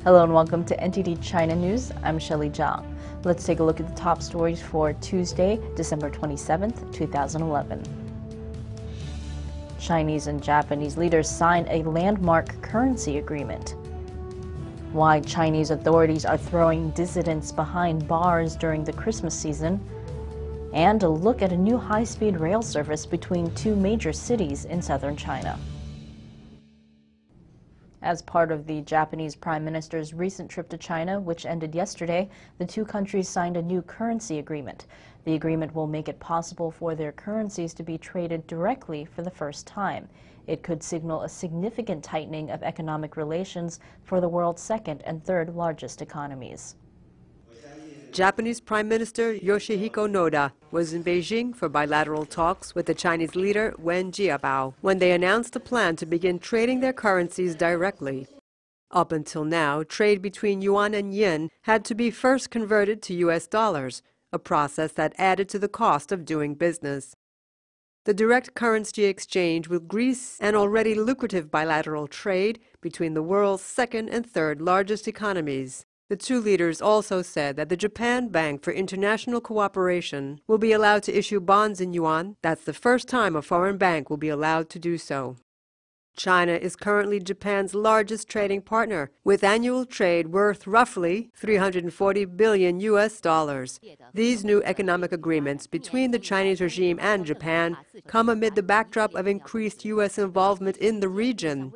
Hello and welcome to NTD China News. I'm Shelley Zhang. Let's take a look at the top stories for Tuesday, December 27th, 2011. Chinese and Japanese leaders signed a landmark currency agreement. Why Chinese authorities are throwing dissidents behind bars during the Christmas season. And a look at a new high-speed rail service between two major cities in southern China. As part of the Japanese Prime Minister's recent trip to China, which ended yesterday, the two countries signed a new currency agreement. The agreement will make it possible for their currencies to be traded directly for the first time. It could signal a significant tightening of economic relations for the world's second and third largest economies. Japanese Prime Minister Yoshihiko Noda was in Beijing for bilateral talks with the Chinese leader Wen Jiabao when they announced a plan to begin trading their currencies directly. Up until now, trade between yuan and yen had to be first converted to US dollars, a process that added to the cost of doing business. The direct currency exchange will grease an already lucrative bilateral trade between the world's second and third largest economies. The two leaders also said that the Japan Bank for International Cooperation will be allowed to issue bonds in yuan. That's the first time a foreign bank will be allowed to do so. China is currently Japan's largest trading partner, with annual trade worth roughly $340 billion. These new economic agreements between the Chinese regime and Japan come amid the backdrop of increased U.S. involvement in the region.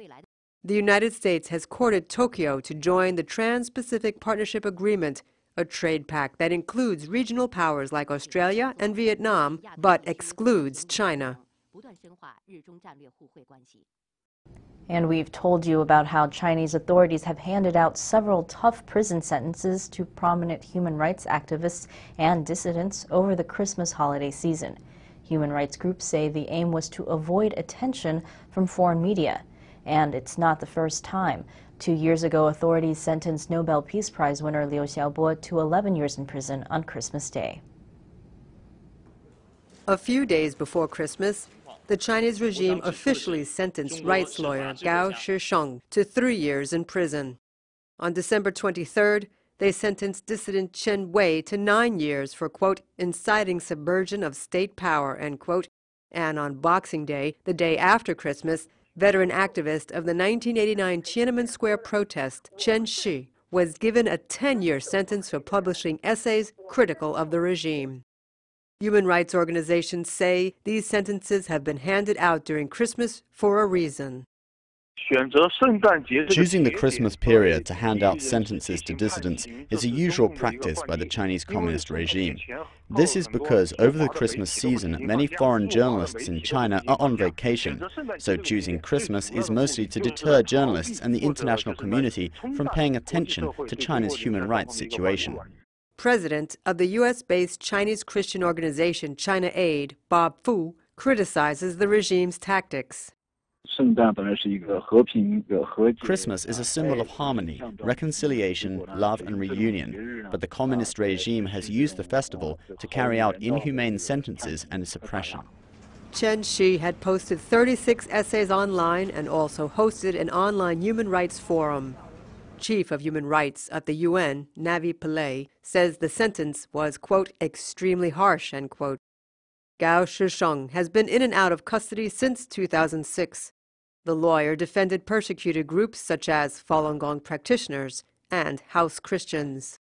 The United States has courted Tokyo to join the Trans-Pacific Partnership Agreement, a trade pact that includes regional powers like Australia and Vietnam, but excludes China. And we've told you about how Chinese authorities have handed out several tough prison sentences to prominent human rights activists and dissidents over the Christmas holiday season. Human rights groups say the aim was to avoid attention from foreign media. And it's not the first time. 2 years ago, authorities sentenced Nobel Peace Prize winner Liu Xiaobo to 11 years in prison on Christmas Day. A few days before Christmas, the Chinese regime officially sentenced rights lawyer Gao Shisheng to 3 years in prison. On December 23rd, they sentenced dissident Chen Wei to 9 years for, quote, inciting subversion of state power, end quote. And on Boxing Day, the day after Christmas, veteran activist of the 1989 Tiananmen Square protest, Chen Shi, was given a 10-year sentence for publishing essays critical of the regime. Human rights organizations say these sentences have been handed out during Christmas for a reason. Choosing the Christmas period to hand out sentences to dissidents is a usual practice by the Chinese Communist regime. This is because over the Christmas season, many foreign journalists in China are on vacation, so choosing Christmas is mostly to deter journalists and the international community from paying attention to China's human rights situation. President of the U.S.-based Chinese Christian organization China Aid, Bob Fu, criticizes the regime's tactics. Christmas is a symbol of harmony, reconciliation, love and reunion, but the communist regime has used the festival to carry out inhumane sentences and suppression. Chen Shi had posted 36 essays online and also hosted an online human rights forum. Chief of Human Rights at the UN, Navi Pillay, says the sentence was, quote, extremely harsh, end quote. Gao Shisheng has been in and out of custody since 2006. The lawyer defended persecuted groups such as Falun Gong practitioners and House Christians.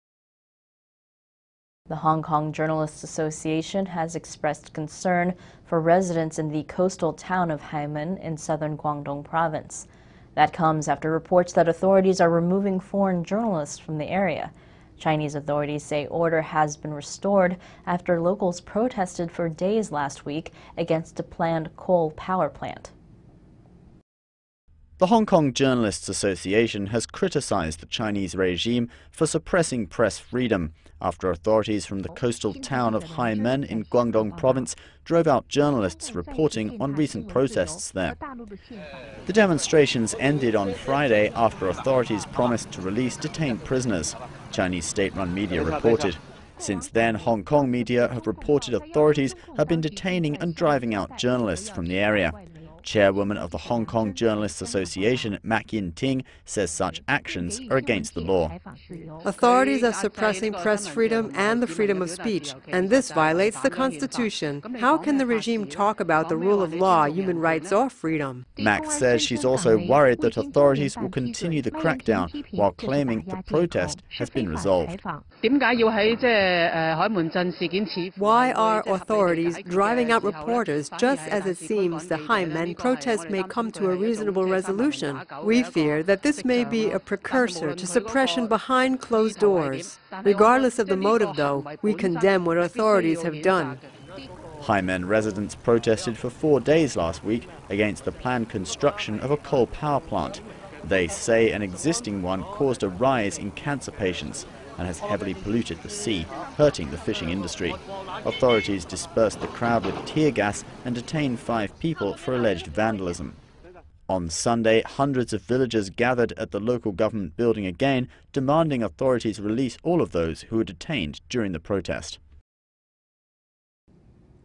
The Hong Kong Journalists Association has expressed concern for residents in the coastal town of Haimen in southern Guangdong province. That comes after reports that authorities are removing foreign journalists from the area. Chinese authorities say order has been restored after locals protested for days last week against a planned coal power plant. The Hong Kong Journalists Association has criticized the Chinese regime for suppressing press freedom after authorities from the coastal town of Haimen in Guangdong province drove out journalists reporting on recent protests there. The demonstrations ended on Friday after authorities promised to release detained prisoners, Chinese state-run media reported. Since then, Hong Kong media have reported authorities have been detaining and driving out journalists from the area. Chairwoman of the Hong Kong Journalists Association, Mak Yin-ting, says such actions are against the law. Authorities are suppressing press freedom and the freedom of speech, and this violates the Constitution. How can the regime talk about the rule of law, human rights, or freedom? Mak says she's also worried that authorities will continue the crackdown while claiming the protest has been resolved. Why are authorities driving out reporters just as it seems the Haimen protest may come to a reasonable resolution? We fear that this may be a precursor to suppression behind closed doors. Regardless of the motive, though, we condemn what authorities have done. Haimen residents protested for 4 days last week against the planned construction of a coal power plant. They say an existing one caused a rise in cancer patients and has heavily polluted the sea, hurting the fishing industry. Authorities dispersed the crowd with tear gas and detained 5 people for alleged vandalism. On Sunday, hundreds of villagers gathered at the local government building again, demanding authorities release all of those who were detained during the protest.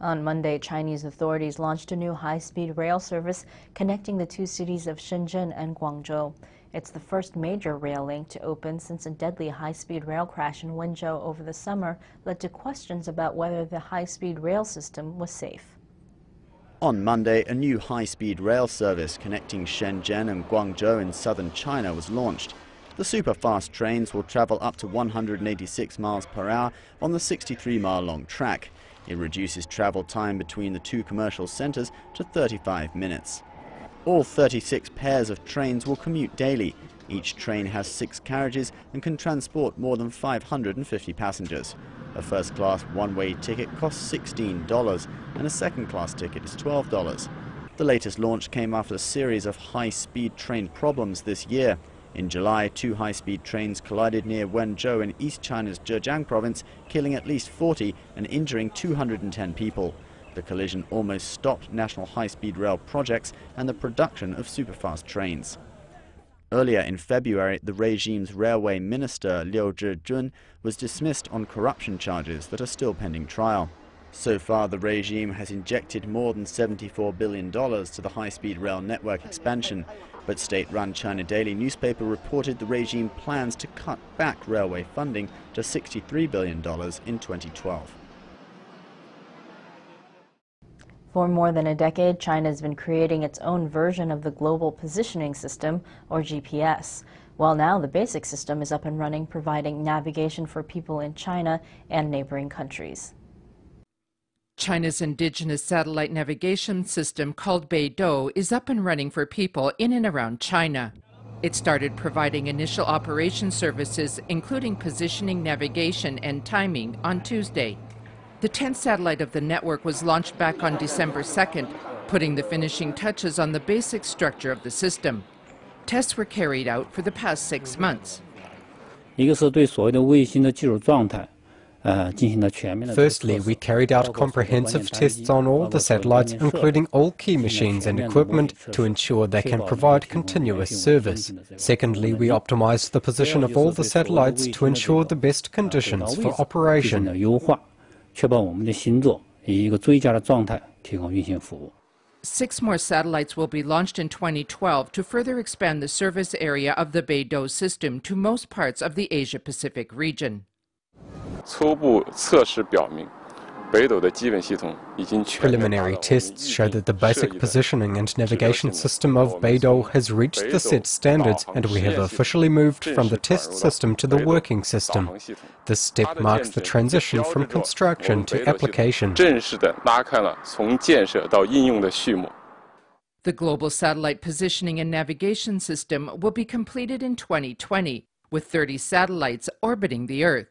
On Monday, Chinese authorities launched a new high-speed rail service connecting the 2 cities of Shenzhen and Guangzhou. It's the first major rail link to open since a deadly high-speed rail crash in Wenzhou over the summer led to questions about whether the high-speed rail system was safe. On Monday, a new high-speed rail service connecting Shenzhen and Guangzhou in southern China was launched. The super-fast trains will travel up to 186 miles per hour on the 63-mile-long track. It reduces travel time between the 2 commercial centers to 35 minutes. All 36 pairs of trains will commute daily. Each train has 6 carriages and can transport more than 550 passengers. A first-class one-way ticket costs $16 and a second-class ticket is $12. The latest launch came after a series of high-speed train problems this year. In July, 2 high-speed trains collided near Wenzhou in East China's Zhejiang province, killing at least 40 and injuring 210 people. The collision almost stopped national high-speed rail projects and the production of superfast trains. Earlier in February, the regime's railway minister, Liu Zhijun, was dismissed on corruption charges that are still pending trial. So far, the regime has injected more than $74 billion to the high-speed rail network expansion, but state-run China Daily newspaper reported the regime plans to cut back railway funding to $63 billion in 2012. For more than a decade, China has been creating its own version of the Global Positioning System, or GPS. Well, now the basic system is up and running, providing navigation for people in China and neighboring countries. China's indigenous satellite navigation system, called Beidou, is up and running for people in and around China. It started providing initial operation services, including positioning, navigation, and timing, on Tuesday. The 10th satellite of the network was launched back on December 2nd, putting the finishing touches on the basic structure of the system. Tests were carried out for the past 6 months. Firstly, we carried out comprehensive tests on all the satellites, including all key machines and equipment, to ensure they can provide continuous service. Secondly, we optimized the position of all the satellites to ensure the best conditions for operation. 6 more satellites will be launched in 2012 to further expand the service area of the Beidou system to most parts of the Asia-Pacific region. Preliminary tests show that the basic positioning and navigation system of Beidou has reached the set standards, and we have officially moved from the test system to the working system. This step marks the transition from construction to application. The global satellite positioning and navigation system will be completed in 2020, with 30 satellites orbiting the Earth.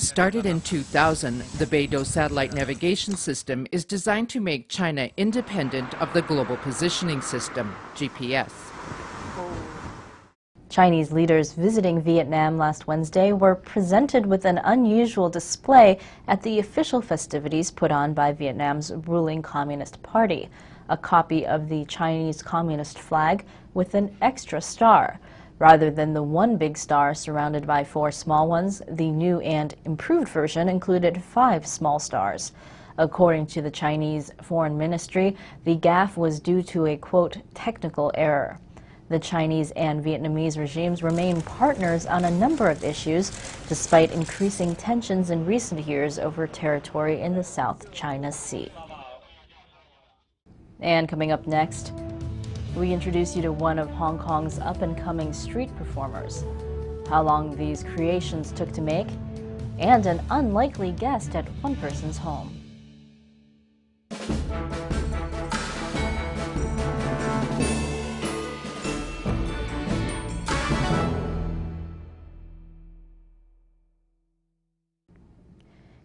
Started in 2000, the Beidou satellite navigation system is designed to make China independent of the Global Positioning System, GPS. Chinese leaders visiting Vietnam last Wednesday were presented with an unusual display at the official festivities put on by Vietnam's ruling Communist Party, a copy of the Chinese Communist flag with an extra star. Rather than the one big star surrounded by 4 small ones, the new and improved version included 5 small stars. According to the Chinese Foreign Ministry, the gaffe was due to a, quote, technical error. The Chinese and Vietnamese regimes remain partners on a number of issues, despite increasing tensions in recent years over territory in the South China Sea. And coming up next, we introduce you to one of Hong Kong's up-and-coming street performers, how long these creations took to make, and an unlikely guest at one person's home.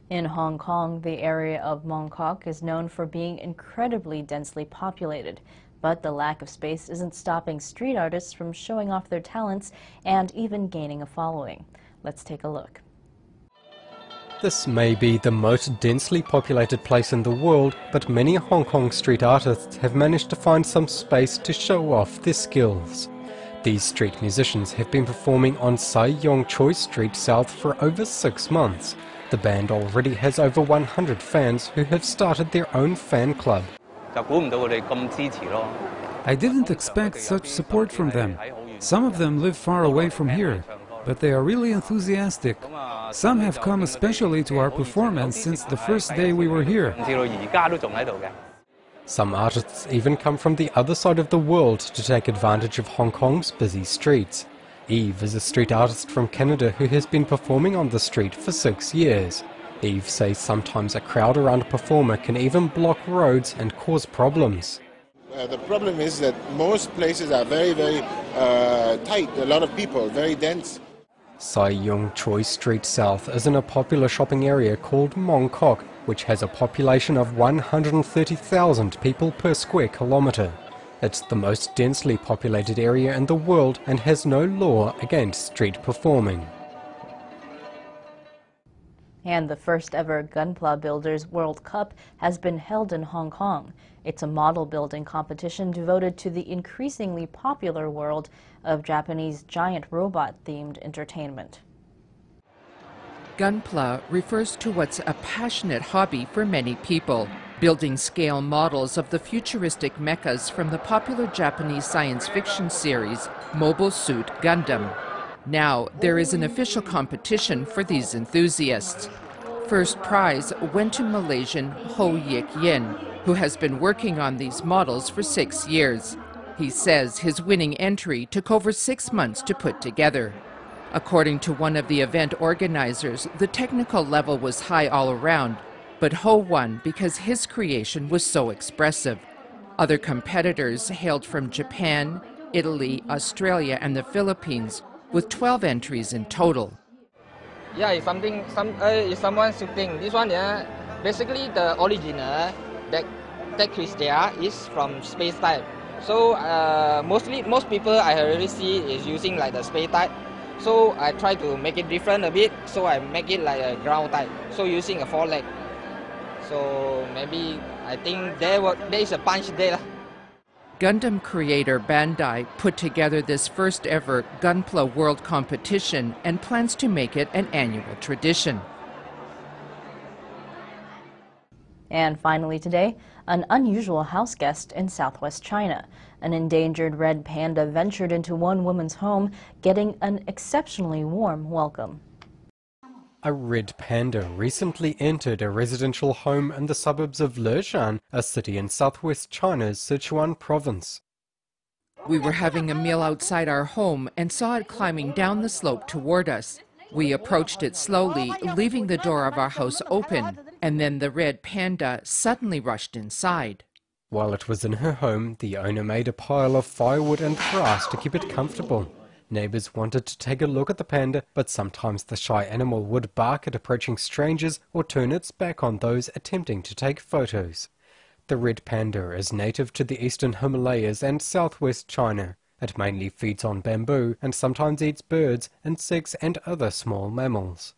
In Hong Kong, the area of Mong Kok is known for being incredibly densely populated, but the lack of space isn't stopping street artists from showing off their talents and even gaining a following. Let's take a look. This may be the most densely populated place in the world, but many Hong Kong street artists have managed to find some space to show off their skills. These street musicians have been performing on Sai Yong Choi Street South for over 6 months. The band already has over 100 fans who have started their own fan club. I didn't expect such support from them. Some of them live far away from here, but they are really enthusiastic. Some have come especially to our performance since the first day we were here. Some artists even come from the other side of the world to take advantage of Hong Kong's busy streets. Eve is a street artist from Canada who has been performing on the street for 6 years. Eve says sometimes a crowd around a performer can even block roads and cause problems. The problem is that most places are very tight, a lot of people, very dense. Sai Yong Choi Street South is in a popular shopping area called Mong Kok, which has a population of 130,000 people per square kilometre. It's the most densely populated area in the world and has no law against street performing. And the first ever Gunpla Builders World Cup has been held in Hong Kong. It's a model building competition devoted to the increasingly popular world of Japanese giant robot-themed entertainment. Gunpla refers to what's a passionate hobby for many people, building scale models of the futuristic mechas from the popular Japanese science fiction series Mobile Suit Gundam. Now, there is an official competition for these enthusiasts. First prize went to Malaysian Ho Yik Yin, who has been working on these models for 6 years. He says his winning entry took over 6 months to put together. According to one of the event organizers, the technical level was high all around, but Ho won because his creation was so expressive. Other competitors hailed from Japan, Italy, Australia, and the Philippines, with 12 entries in total. Yeah, if someone shooting this one, yeah, basically the original that Christia is from space type. So most people I already see is using like the space type. So I try to make it different a bit. So I make it like a ground type. So using a 4 leg. So maybe I think there is a punch there. Gundam creator Bandai put together this first ever Gunpla World Competition and plans to make it an annual tradition. And finally today, an unusual house guest in southwest China. An endangered red panda ventured into one woman's home, getting an exceptionally warm welcome. A red panda recently entered a residential home in the suburbs of Leshan, a city in southwest China's Sichuan province. We were having a meal outside our home and saw it climbing down the slope toward us. We approached it slowly, leaving the door of our house open, and then the red panda suddenly rushed inside. While it was in her home, the owner made a pile of firewood and grass to keep it comfortable. Neighbors wanted to take a look at the panda, but sometimes the shy animal would bark at approaching strangers or turn its back on those attempting to take photos. The red panda is native to the eastern Himalayas and southwest China. It mainly feeds on bamboo and sometimes eats birds, insects and other small mammals.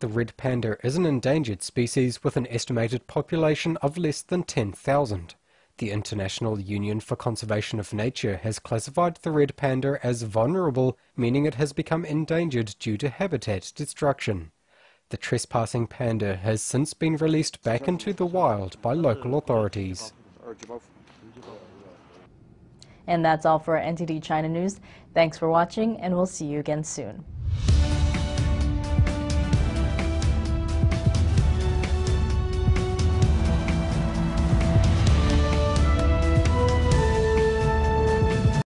The red panda is an endangered species with an estimated population of less than 10,000. The International Union for Conservation of Nature has classified the red panda as vulnerable, meaning it has become endangered due to habitat destruction. The trespassing panda has since been released back into the wild by local authorities. And that's all for NTD China News. Thanks for watching, and we'll see you again soon.